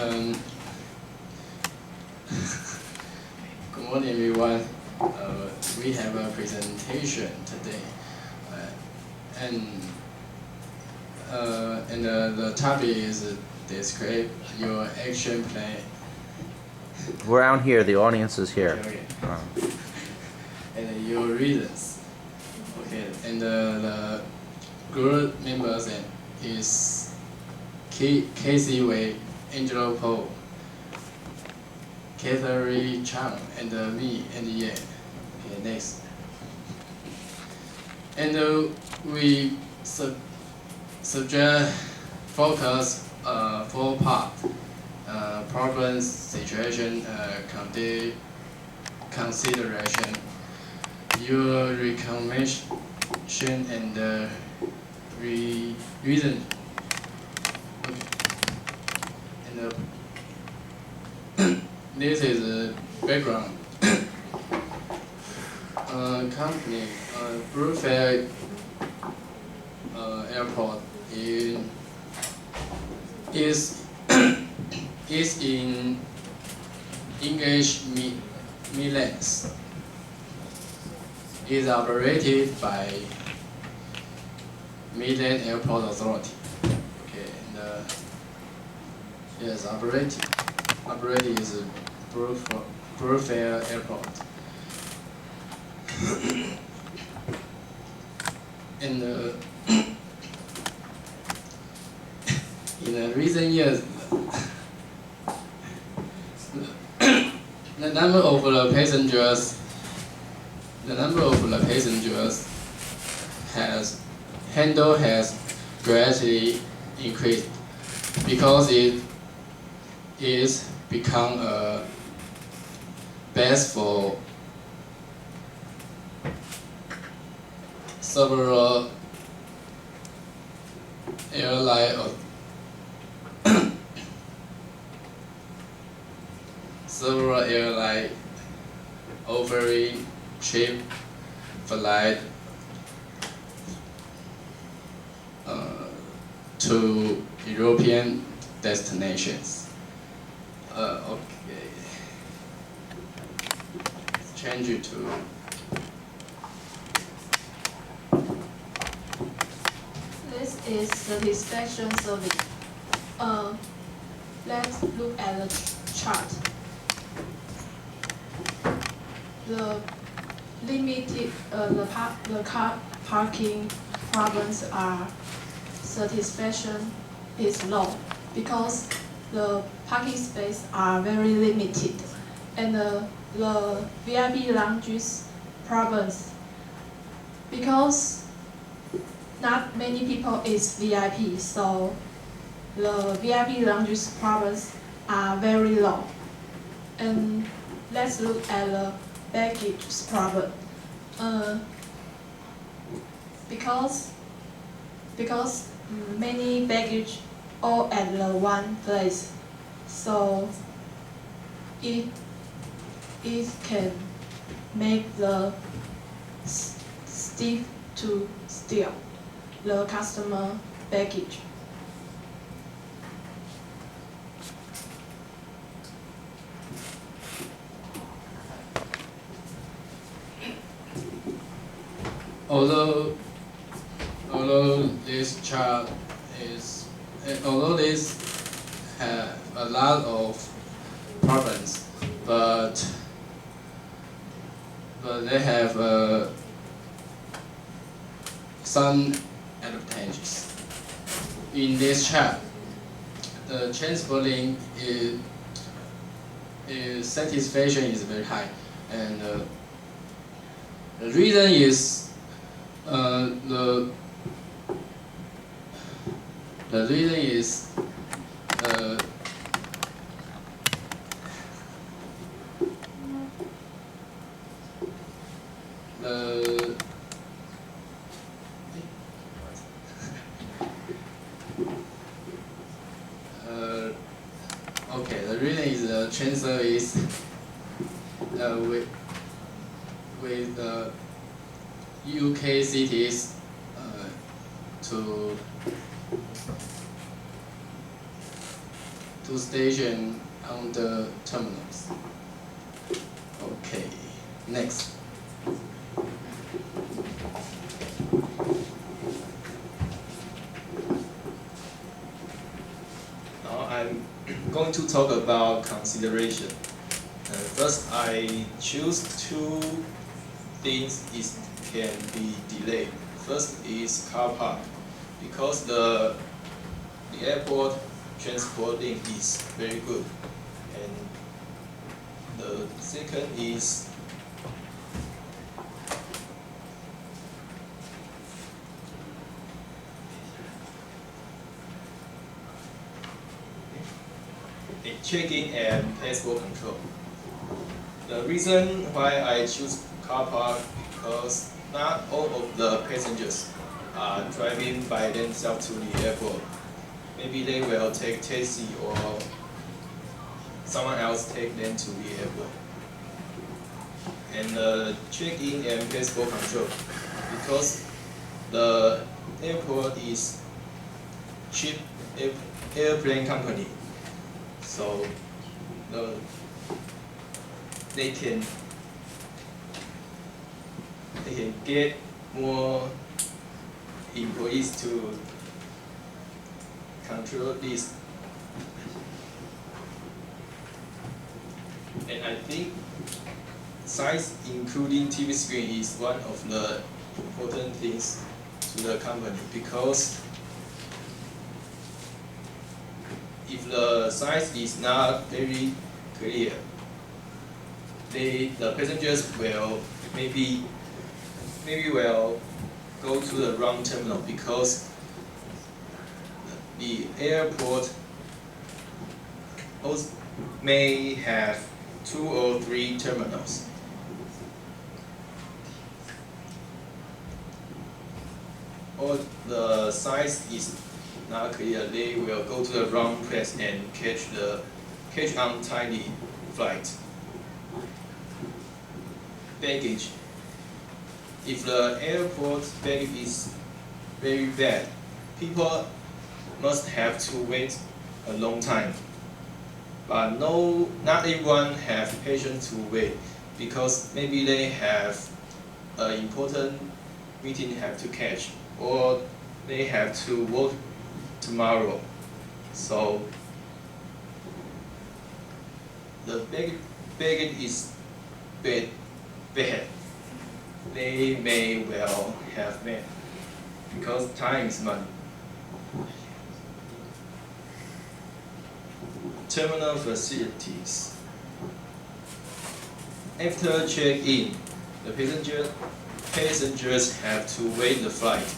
Um, Good morning, everyone. We have a presentation today, and the topic is describe your action plan. We're out here. The audience is here. Okay. And your reasons. Okay, and the group members is Casey Wei, Angelo Poe, Catherine Chang, and me, and yeah. Okay, next. And we suggest focus 4 part. Problems, situation, consideration, your recommendation, and reason. And this is the background. Company, Brookfield Airport is in English Midlands. Is operated by Midland Airport Authority. Okay, and yes, operated is Brookfield Airport. And in the recent years, the number of the passengers has gradually increased because it is become a base for several airline offering cheap flight to European destinations. Okay. Change it to. This is satisfaction survey. Let's look at the chart. The limited the car parking problems are satisfaction is low because the parking space are very limited, and the VIP lounges problems because not many people is VIP, so the VIP lounges problems are very low. And let's look at the baggage problem. Because many baggage all at the one place, so it can make the stiff to steal the customer baggage. Although this have a lot of problems, but they have some advantages. In this chart, the transporting is satisfaction is very high, and the reason is the reason is okay. The reason is the train service with UK cities to to station on the terminals. Okay, next. Now I'm going to talk about consideration. First, I choose two things is can be delayed. First is car park, because the airport transporting is very good, and the second is check-in and passport control. The reason why I choose car park because not all of the passengers are driving by themselves to the airport. Maybe they will take taxi or someone else take them to the airport. And the check-in and passport control, because the airport is cheap airplane company, so they can get more employees to control this. And I think size, including TV screen, is one of the important things to the company, because if the size is not very clear, the passengers will maybe will go to the wrong terminal, because the airport also may have 2 or 3 terminals. Or the size is not clear, they will go to the wrong place and catch untimely flight. Baggage. If the airport baggage is very bad, people must have to wait a long time. But not everyone have patience to wait, because maybe they have an important meeting have to catch, or they have to work tomorrow. So the baggage is bad. They may well have met, because time is money. Terminal facilities. After check-in, the passengers have to wait the flight.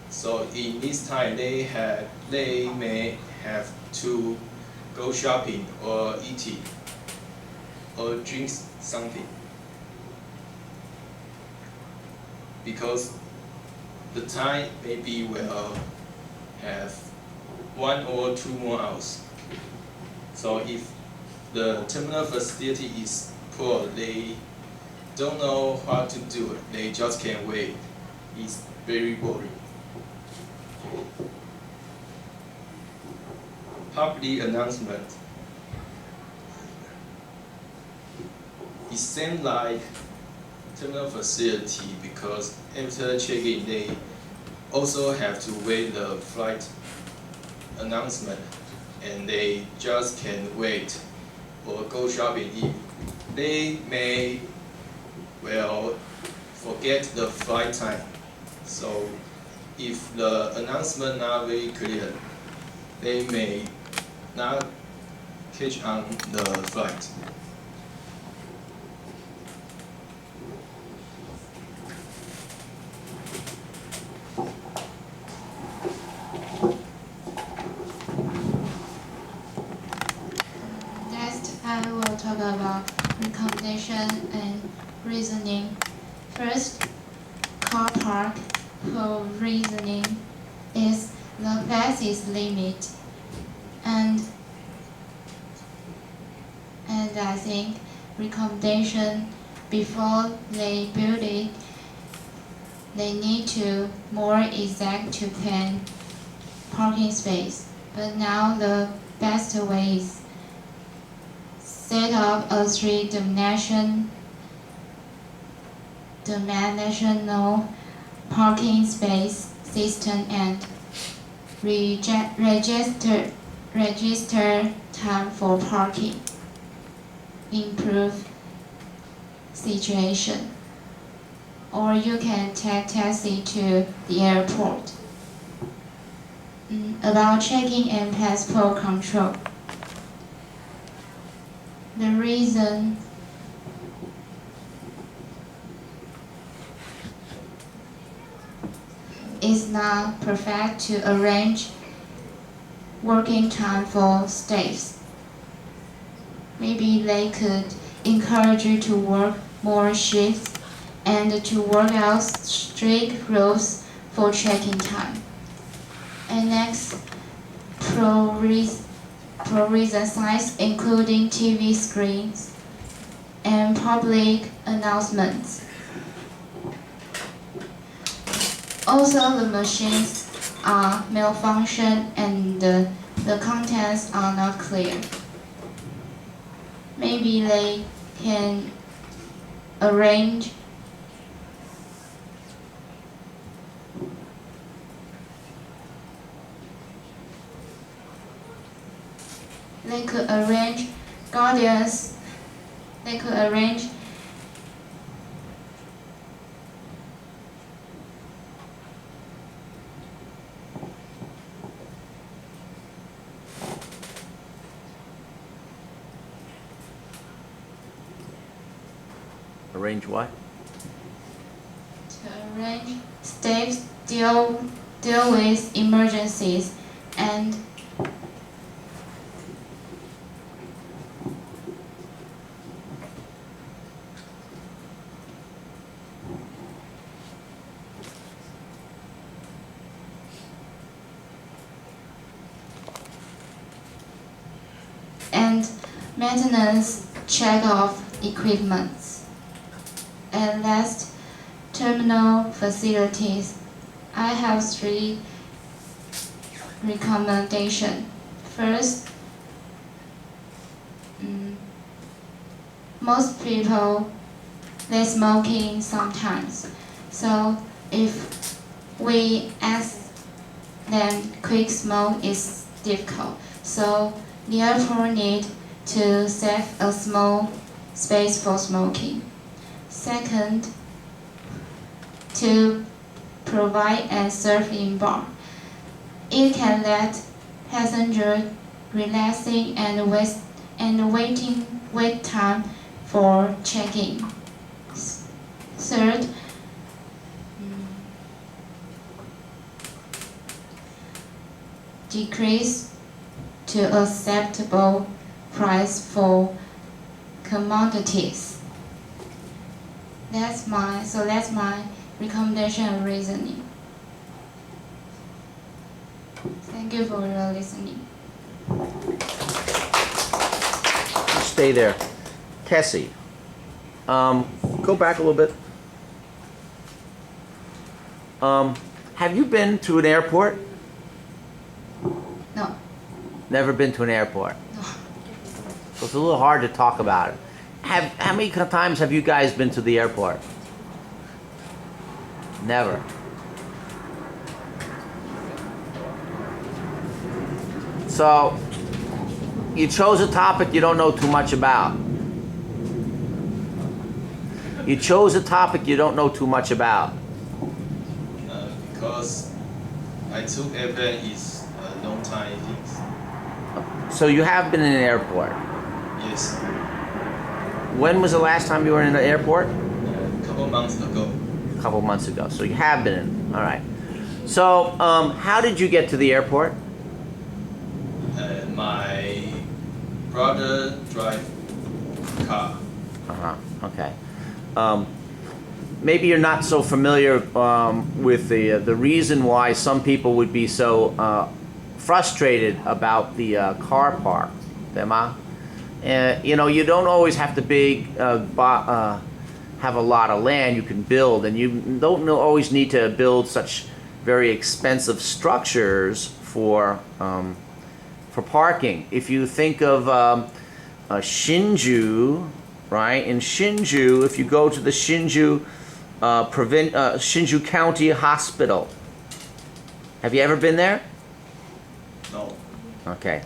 So in this time, they may have to go shopping or eating or drink something, because the time maybe will have 1 or 2 more hours. So if the terminal facility is poor, they don't know what to do. They just can't wait. It's very boring. Public announcement. It seems like terminal facility, because after check-in, they also have to wait the flight announcement, and they just can't wait or go shopping. They may well forget the flight time. So if the announcement not very clear, they may not catch on the flight. Next, I will talk about recommendation and reasoning. First, car park for reasoning is the place is limit, and I think recommendation before they build it, they need to more exact to plan parking space. But now the best way is set up a three-dimensional parking space system and register time for parking. Improve situation. Or you can take taxi to the airport. About checking and passport control. The reason is not perfect to arrange working time for staffs. Maybe they could encourage you to work more shifts and to work out strict rules for checking time. And next, provision signs including TV screens and public announcements. Also, the machines are malfunction and the contents are not clear. Maybe they can arrange guardians. They could arrange Arrange what? staffs deal with emergencies and maintenance check of equipment. And last, terminal facilities. I have 3 recommendations. First, most people they smoking sometimes. So if we ask them, quit smoke is difficult. So the airport need to save a small space for smoking. Second, to provide and serve in bar. It can let passengers relaxing and wait time for check-in. Third, decrease to acceptable price for commodities. That's my recommendation and reasoning. Thank you for your listening. Stay there. Cassie, go back a little bit. Have you been to an airport? No. Never been to an airport. No. So it's a little hard to talk about it. How many times have you guys been to the airport? Never. So, you chose a topic you don't know too much about. You chose a topic you don't know too much about. Because I took airplane is a long time things. So you have been in an airport. Yes. When was the last time you were in an airport? A couple months ago. A couple months ago. So you have been in. All right. So how did you get to the airport? My brother drive car. Okay. Maybe you're not so familiar with the reason why some people would be so frustrated about the car park. Tema? You don't always have to have a lot of land you can build, and you don't always need to build such very expensive structures for for parking. If you think of Hsinchu, right? In Hsinchu, if you go to the Hsinchu Hsinchu County Hospital, have you ever been there? No. Okay.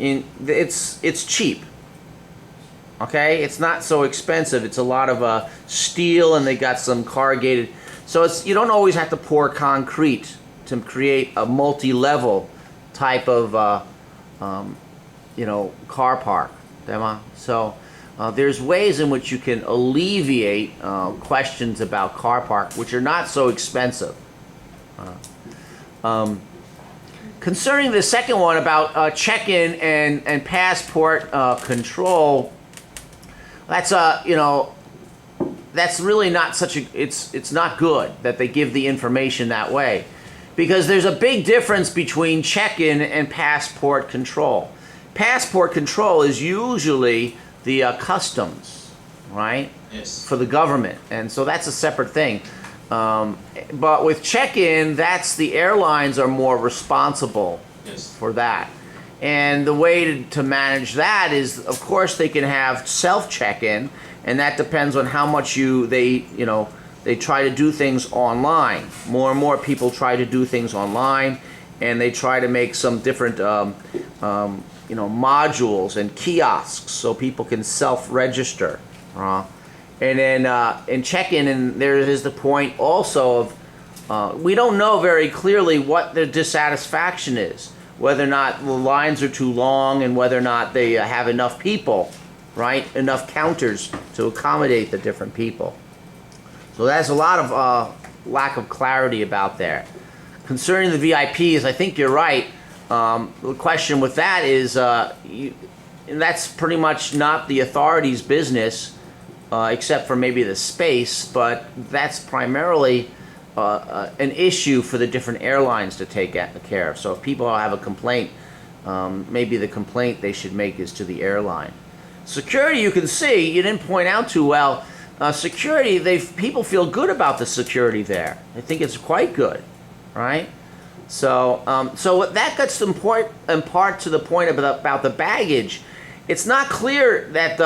It's cheap. Okay, it's not so expensive. It's a lot of steel, and they got some corrugated. So you don't always have to pour concrete to create a multi-level type of car park. So there's ways in which you can alleviate questions about car park, which are not so expensive. Concerning the second one about check-in and passport control, that's that's really not such a, it's not good that they give the information that way, because there's a big difference between check-in and passport control. Passport control is usually the customs, right? Yes. For the government, and so that's a separate thing. But with check-in, that's the airlines are more responsible Yes. for that. And the way to manage that is, of course, they can have self-check-in, and that depends on how much they try to do things online. More and more people try to do things online, and they try to make some different modules and kiosks so people can self-register. And then in check-in, and there is the point also of we don't know very clearly what the dissatisfaction is, whether or not the lines are too long and whether or not they have enough people, right? Enough counters to accommodate the different people. So that's a lot of lack of clarity about there. Concerning the VIPs, I think you're right. The question with that is, and that's pretty much not the authority's business, except for maybe the space, but that's primarily an issue for the different airlines to take care of. So if people have a complaint, maybe the complaint they should make is to the airline. Security, you can see, you didn't point out too well. Security, people feel good about the security there. They think it's quite good, right? So that gets in part to the point about the baggage. It's not clear that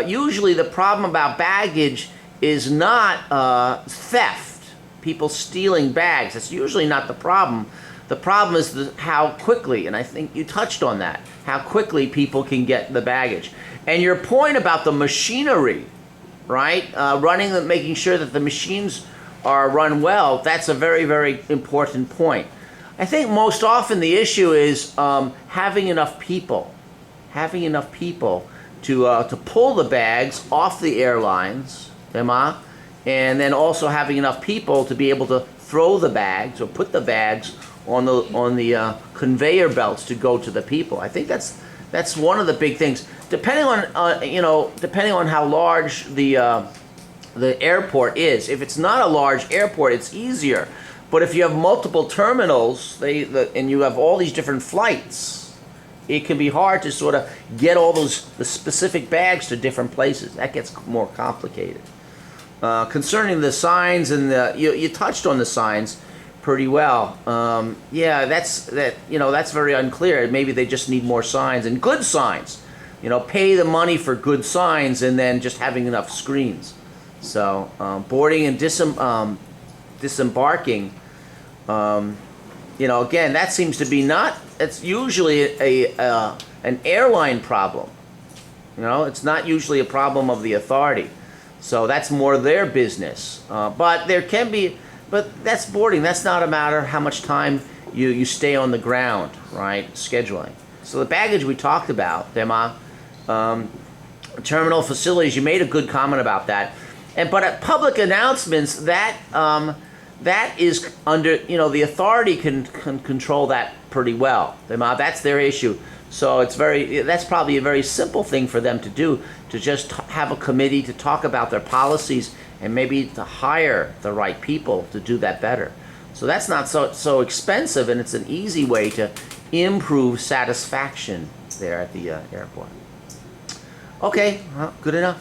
usually the problem about baggage is not theft, people stealing bags. That's usually not the problem. The problem is how quickly, and I think you touched on that, how quickly people can get the baggage. And your point about the machinery, right? Making sure that the machines are run well, that's a very, very important point. I think most often the issue is having enough people to pull the bags off the airlines, and then also having enough people to be able to throw the bags or put the bags on the conveyor belts to go to the people. I think that's one of the big things. Depending on how large the airport is. If it's not a large airport, it's easier. But if you have multiple terminals, and you have all these different flights, it can be hard to sort of get all the specific bags to different places. That gets more complicated. Concerning the signs, and you touched on the signs pretty well. That's very unclear. Maybe they just need more signs, and good signs. Pay the money for good signs, and then just having enough screens. So boarding and disembarking, again, that seems to be it's usually an airline problem. It's not usually a problem of the authority. So that's more their business. But that's boarding. That's not a matter how much time you stay on the ground, right? Scheduling. So the baggage we talked about, terminal facilities, you made a good comment about that. But at public announcements, that is under, the authority can control that pretty well. That's their issue. So that's probably a very simple thing for them to do, to just have a committee to talk about their policies and maybe to hire the right people to do that better. So that's not so expensive, and it's an easy way to improve satisfaction there at the airport. Okay, well, good enough.